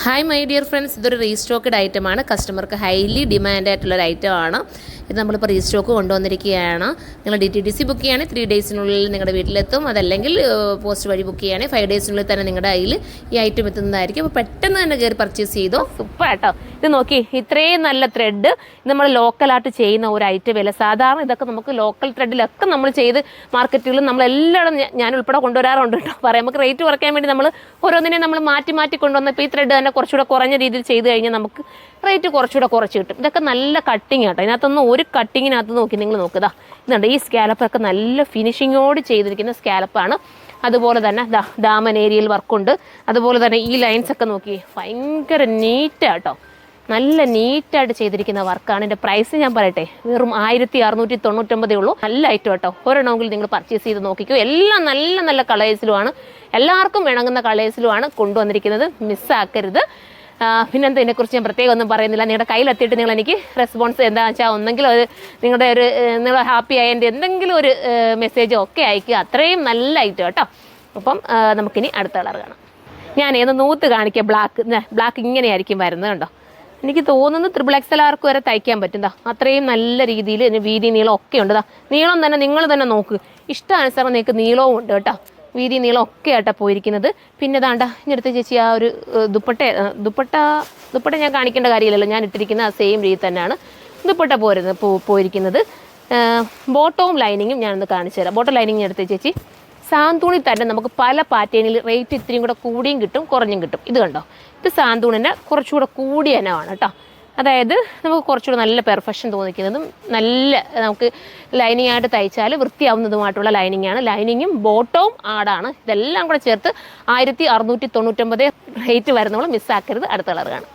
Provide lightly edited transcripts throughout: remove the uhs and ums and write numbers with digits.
Hi my dear friends, ഇതൊരു restocked ഐറ്റമാണ്. കസ്റ്റമർക്ക് ഹൈലി ഡിമാൻഡ് ആയിട്ടുള്ളൊരു ഐറ്റമാണ്. ഇത് നമ്മളിപ്പോൾ റീസ്റ്റോക്ക് കൊണ്ടുവന്നിരിക്കുകയാണ്. നിങ്ങൾ DTDC ബുക്ക് ചെയ്യുകയാണെങ്കിൽ 3 ഡേയ്സിനുള്ളിൽ നിങ്ങളുടെ വീട്ടിലെത്തും. അതല്ലെങ്കിൽ പോസ്റ്റ് വഴി ബുക്ക് ചെയ്യുകയാണെങ്കിൽ 5 ഡേയ്സിനുള്ളിൽ തന്നെ നിങ്ങളുടെ കയ്യിൽ ഈ ഐറ്റം എത്തുന്നതായിരിക്കും. അപ്പോൾ പെട്ടെന്ന് തന്നെ കയറി പർച്ചേസ് ചെയ്തോ. സൂപ്പർ കേട്ടോ. ഇത് നോക്കി, ഇത്രയും നല്ല ത്രെഡ് നമ്മൾ ലോക്കലായിട്ട് ചെയ്യുന്ന ഒരു ഐറ്റം വില. സാധാരണ ഇതൊക്കെ നമുക്ക് ലോക്കൽ ത്രെഡിലൊക്കെ നമ്മൾ ചെയ്ത് മാർക്കറ്റുകളിൽ നമ്മളെല്ലാവരും ഞാൻ ഉൾപ്പെടെ കൊണ്ടുവരാറുണ്ട് കേട്ടോ. പറയാം, നമുക്ക് റേറ്റ് കുറയ്ക്കാൻ വേണ്ടി നമ്മൾ ഓരോന്നിനെ നമ്മൾ മാറ്റി കൊണ്ടുവന്നപ്പോൾ ഈ ത്രെഡ് തന്നെ കുറച്ചുകൂടെ കുറഞ്ഞ രീതിയിൽ ചെയ്ത് കഴിഞ്ഞാൽ നമുക്ക് റേറ്റ് കുറച്ചുകൂടെ കുറച്ച് കിട്ടും. ഇതൊക്കെ നല്ല കട്ടിങ് കേട്ടോ. ഇതിനകത്തൊന്നും ഒരു കട്ടിങ്ങിനകത്ത് നോക്കി നിങ്ങൾ നോക്കുക. ഇതുണ്ട്, ഈ സ്കാലപ്പൊക്കെ നല്ല ഫിനിഷിങ്ങോട് ചെയ്തിരിക്കുന്ന സ്കാലപ്പാണ്. അതുപോലെ തന്നെ ഡാമൻ ഏരിയയിൽ വർക്കുണ്ട്. അതുപോലെ തന്നെ ഈ ലൈൻസ് ഒക്കെ നോക്കി, ഭയങ്കര നീറ്റാട്ടോ, നല്ല നീറ്റായിട്ട് ചെയ്തിരിക്കുന്ന വർക്കാണ്. എൻ്റെ പ്രൈസ് ഞാൻ പറയട്ടെ, വെറും 1699 ഉള്ളൂ. നല്ല ഐറ്റം കേട്ടോ. ഒരെണ്ണമെങ്കിൽ നിങ്ങൾ പർച്ചേസ് ചെയ്ത് നോക്കിക്കോ. എല്ലാം നല്ല നല്ല കളേഴ്സിലുമാണ്, എല്ലാവർക്കും ഇണങ്ങുന്ന കളേഴ്സിലുമാണ് കൊണ്ടുവന്നിരിക്കുന്നത്. മിസ്സാക്കരുത്. പിന്നെന്താ, ഇതിനെക്കുറിച്ച് ഞാൻ പ്രത്യേകം ഒന്നും പറയുന്നില്ല. നിങ്ങളുടെ കയ്യിലെത്തിയിട്ട് നിങ്ങൾ എനിക്ക് റെസ്പോൺസ് എന്താണെന്ന് വെച്ചാൽ ഒന്നെങ്കിലും അത് നിങ്ങളുടെ നിങ്ങൾ ഹാപ്പി ആയതിൻ്റെ എന്തെങ്കിലും ഒരു മെസ്സേജോ ഒക്കെ അയക്കുക. അത്രയും നല്ല ഐറ്റം കേട്ടോ. അപ്പം നമുക്കിനി അടുത്ത കളർ കാണാം. ഞാൻ ഏത് നൂത്ത് കാണിക്കുക. ബ്ലാക്ക് ഇങ്ങനെയായിരിക്കും വരുന്നത് കണ്ടോ. എനിക്ക് തോന്നുന്നു XXL ആർക്ക് വരെ തയ്ക്കാൻ പറ്റും. അത്രയും നല്ല രീതിയിൽ വീതി നീളം ഒക്കെ ഉണ്ട്. നീളം തന്നെ നിങ്ങൾ തന്നെ നോക്ക്, ഇഷ്ടാനുസരണം നിങ്ങൾക്ക് നീളവും ഉണ്ട് കേട്ടോ. വീതി നീളം ഒക്കെ ആയിട്ടാ പോയിരിക്കുന്നത്. പിന്നെ ഇങ്ങടുത്ത് ചേച്ചി ആ ഒരു ദുപ്പട്ട ഞാൻ കാണിക്കേണ്ട കാര്യമില്ലല്ലോ, ഞാൻ ഇട്ടിരിക്കുന്ന ആ സെയിം രീതി തന്നെയാണ് ദുപ്പട്ട പോയിരിക്കുന്നത്. ബോട്ടവും ലൈനിങ്ങും ഞാനൊന്ന് കാണിച്ചു തരാം. ബോട്ടം ലൈനിങ് എടുത്ത് ചേച്ചി, സാന്തൂണിൽ തന്നെ നമുക്ക് പല പാറ്റേണിൽ റേറ്റ് ഇത്രയും കൂടെ കൂടിയും കിട്ടും കുറഞ്ഞും കിട്ടും. ഇത് കണ്ടോ, ഇത് സാന്തൂണിൻ്റെ കുറച്ചുകൂടെ കൂടിയ ഇനമാണ് കേട്ടോ. അതായത് നമുക്ക് കുറച്ചുകൂടെ നല്ല പെർഫെക്ഷൻ തോന്നിക്കുന്നതും നല്ല നമുക്ക് ലൈനിങ് ആയിട്ട് തയ്ച്ചാൽ വൃത്തിയാവുന്നതുമായിട്ടുള്ള ലൈനിങ്ങാണ്. ലൈനിങ്ങും ബോട്ടവും ആടാണ്. ഇതെല്ലാം കൂടെ ചേർത്ത് 1699 റേറ്റ് വരുന്നവൾ മിസ്സാക്കരുത്. അടുത്ത കളർ കാണാം.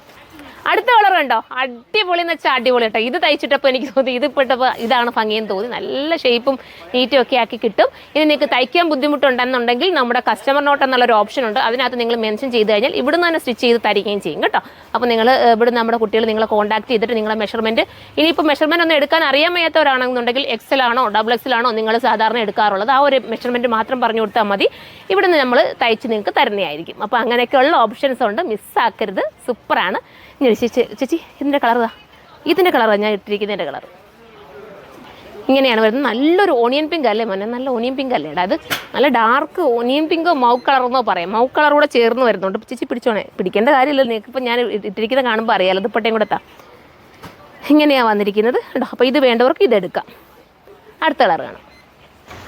അടുത്ത കളർ ഉണ്ടോ, അടിപൊളി എന്ന് വെച്ചാൽ അടിപൊളി കേട്ടോ. ഇത് തയ്ച്ചിട്ടപ്പോൾ എനിക്ക് തോന്നി, ഇതിപ്പെട്ടപ്പോൾ ഇതാണ് ഭംഗിയെന്ന് തോന്നി. നല്ല ഷേപ്പും നീറ്റും ഒക്കെ ആക്കി കിട്ടും. ഇനി നിങ്ങൾക്ക് തയ്ക്കാൻ ബുദ്ധിമുട്ടുണ്ടെന്നുണ്ടെങ്കിൽ നമ്മുടെ കസ്റ്റമർ നോട്ട് എന്നുള്ളൊരു ഓപ്ഷൻ ഉണ്ട്. അതിനകത്ത് നിങ്ങൾ മെൻഷൻ ചെയ്ത് കഴിഞ്ഞാൽ ഇവിടുന്ന് തന്നെ സ്റ്റിച്ച് ചെയ്ത് തരികയും ചെയ്യും കേട്ടോ. അപ്പോൾ നിങ്ങൾ ഇവിടെ നമ്മുടെ കുട്ടികൾ നിങ്ങളെ കോൺടാക്ട് ചെയ്തിട്ട് നിങ്ങളെ മെഷർമെൻറ്റ്, ഇനിയിപ്പോൾ മെഷർമെൻറ്റ് ഒന്നും എടുക്കാൻ അറിയാൻ വയ്യാത്തവരാണെന്നുണ്ടെങ്കിൽ XL ആണോ XXL ആണോ നിങ്ങൾ സാധാരണ എടുക്കാറുള്ളത്, ആ ഒരു മെഷർമെൻറ്റ് മാത്രം പറഞ്ഞു കൊടുത്താൽ മതി. ഇവിടുന്ന് നമ്മൾ തയ്ച്ച് നിങ്ങൾക്ക് തരുന്നതായിരിക്കും. അപ്പോൾ അങ്ങനെയൊക്കെയുള്ള ഓപ്ഷൻസ് ഉണ്ട്, മിസ്സാക്കരുത്. സൂപ്പറാണ്. ചേച്ചി ഇതിൻ്റെ കളറാണ് ഞാൻ ഇട്ടിരിക്കുന്നതിൻ്റെ കളർ ഇങ്ങനെയാണ് വരുന്നത്. നല്ലൊരു ഓണിയൻ പിങ്ക് അല്ലേ മോനെ, നല്ല ഓണിയൻ പിങ്ക് അല്ലേ അത്, നല്ല ഡാർക്ക് ഓണിയൻ പിങ്കോ മൗ കളറെന്നോ പറയാം. മൗ കളർ കൂടെ ചേർന്ന് വരുന്നുണ്ട്. ചേച്ചി പിടിച്ചോണേ, പിടിക്കേണ്ട കാര്യമില്ല, നിങ്ങൾക്കിപ്പോൾ ഞാൻ ഇട്ടിരിക്കുന്നത് കാണുമ്പോൾ അറിയാമല്ലോ. ദുപ്പട്ടയും കൂടെ ഇങ്ങനെയാണ് വന്നിരിക്കുന്നത് കേട്ടോ. അപ്പോൾ ഇത് വേണ്ടവർക്ക് ഇതെടുക്കാം. അടുത്ത കളർ കാണാം.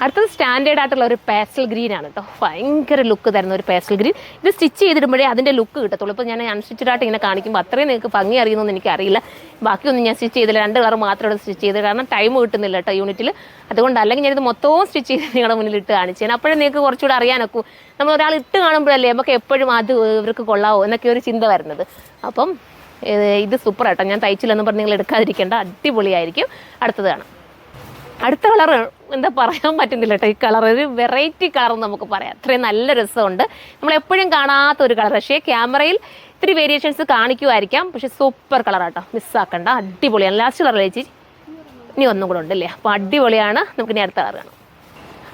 അടുത്തത് സ്റ്റാൻഡേർഡ് ആയിട്ടുള്ള ഒരു പേസ്റ്റൽ ഗ്രീൻ ആണ് കേട്ടോ. ഭയങ്കര ലുക്ക് തരുന്ന ഒരു പേസ്റ്റൽ ഗ്രീൻ. ഇത് സ്റ്റിച്ച് ചെയ്തിടുമ്പോഴേ അതിൻ്റെ ലുക്ക് കിട്ടത്തുള്ളൂ. ഇപ്പോൾ ഞാൻ അൺസ്റ്റിച്ചഡായിട്ട് ഇങ്ങനെ കാണിക്കുമ്പോൾ അത്രയും നിങ്ങൾക്ക് ഭംഗി അറിയുന്നതെന്ന് എനിക്കറിയില്ല. ബാക്കിയൊന്നും ഞാൻ സ്റ്റിച്ച് ചെയ്തില്ല, 2 കളർ മാത്രമാണ് സ്റ്റിച്ച് ചെയ്തത്. കാരണം ടൈം കിട്ടുന്നില്ല കേട്ടോ യൂണിറ്റിൽ. അതുകൊണ്ട് അല്ലെങ്കിൽ ഞാനിത് മൊത്തവും സ്റ്റിച്ച് ചെയ്ത് നിങ്ങളുടെ മുന്നിൽ ഇട്ട് കാണിച്ചു തരാം. അപ്പോഴേ നിങ്ങൾക്ക് കുറച്ചുകൂടെ അറിയാനൊക്കെ. നമ്മൾ ഒരാൾ ഇട്ട് കാണുമ്പോഴല്ലേ നമുക്ക് എപ്പോഴും അത് ഇവർക്ക് കൊള്ളാവോ എന്നൊക്കെ ഒരു ചിന്ത വരുന്നത്. അപ്പം ഇത് സൂപ്പർ ആട്ടോ. ഞാൻ തയ്ച്ചില്ലെന്ന് പറഞ്ഞ് നിങ്ങൾ എടുക്കാതിരിക്കേണ്ട, അടിപൊളിയായിരിക്കും. അടുത്തത് കാണാം. അടുത്ത കളർ എന്താ പറയാൻ പറ്റുന്നില്ല കേട്ടോ. ഈ കളർ ഒരു വെറൈറ്റി കളർ നമുക്ക് പറയാം. അത്രയും നല്ല രസമുണ്ട്. നമ്മളെപ്പോഴും കാണാത്ത ഒരു കളർ. പക്ഷേ ക്യാമറയിൽ ഇത്തിരി വേരിയേഷൻസ് കാണിക്കുമായിരിക്കാം. പക്ഷേ സൂപ്പർ കളറാട്ടോ, മിസ്സാക്കണ്ട. അടിപൊളിയാണ്. ലാസ്റ്റ് കളർ ചേച്ചി ഇനി ഒന്നും കൂടെ ഉണ്ടല്ലേ. അപ്പോൾ അടിപൊളിയാണ്. നമുക്കിനി അടുത്ത കളർ കാണാം.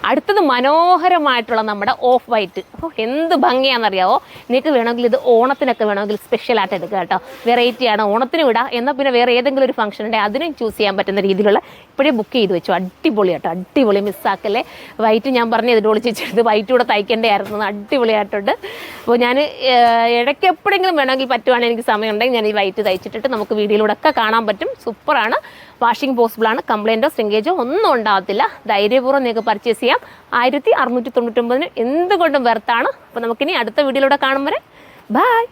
അടുത്തത് മനോഹരമായിട്ടുള്ള നമ്മുടെ ഓഫ് വൈറ്റ്. അപ്പോൾ എന്ത് ഭംഗിയാണെന്നറിയാവോ. നിങ്ങൾക്ക് വേണമെങ്കിൽ ഇത് ഓണത്തിനൊക്കെ വേണമെങ്കിൽ സ്പെഷ്യലായിട്ട് എടുക്കുക കേട്ടോ. വെറൈറ്റിയാണ്, ഓണത്തിന് വിടാം. എന്നാൽ പിന്നെ വേറെ ഏതെങ്കിലും ഒരു ഫംഗ്ഷൻ ഉണ്ടെങ്കിൽ അതിനും ചൂസ് ചെയ്യാൻ പറ്റുന്ന രീതിയിലുള്ള ഇപ്പോഴേ ബുക്ക് ചെയ്ത് വെച്ചു. അടിപൊളി കേട്ടോ, അടിപൊളി. മിസ്സാക്കല്ലേ. വൈറ്റ് ഞാൻ പറഞ്ഞ് ഇതിനോട് ചേച്ചെടുത്ത് വൈറ്റ് കൂടെ തയ്ക്കേണ്ടതായിരുന്നു. അടിപൊളിയായിട്ടുണ്ട്. അപ്പോൾ ഞാൻ ഇടയ്ക്ക് എപ്പോഴെങ്കിലും വേണമെങ്കിൽ പറ്റുവാണെങ്കിൽ എനിക്ക് സമയമുണ്ടെങ്കിൽ ഞാൻ ഈ വൈറ്റ് തയ്ച്ചിട്ടിട്ട് നമുക്ക് വീഡിയോയിലൂടെ ഒക്കെ കാണാൻ പറ്റും. സൂപ്പറാണ്. വാഷിംഗ് പോസിബിളാണ്. കംപ്ലൈൻറ്റോ സ്ട്രിങ്കേജോ ഒന്നും ഉണ്ടാകത്തില്ല. ധൈര്യപൂർവ്വം നിങ്ങൾക്ക് പർച്ചേസ് ചെയ്യാം. 1699 എന്തുകൊണ്ടും വെർത്താണ്. അപ്പോൾ നമുക്കിനി അടുത്ത വീഡിയോയിലൂടെ കാണും വരെ ബൈ.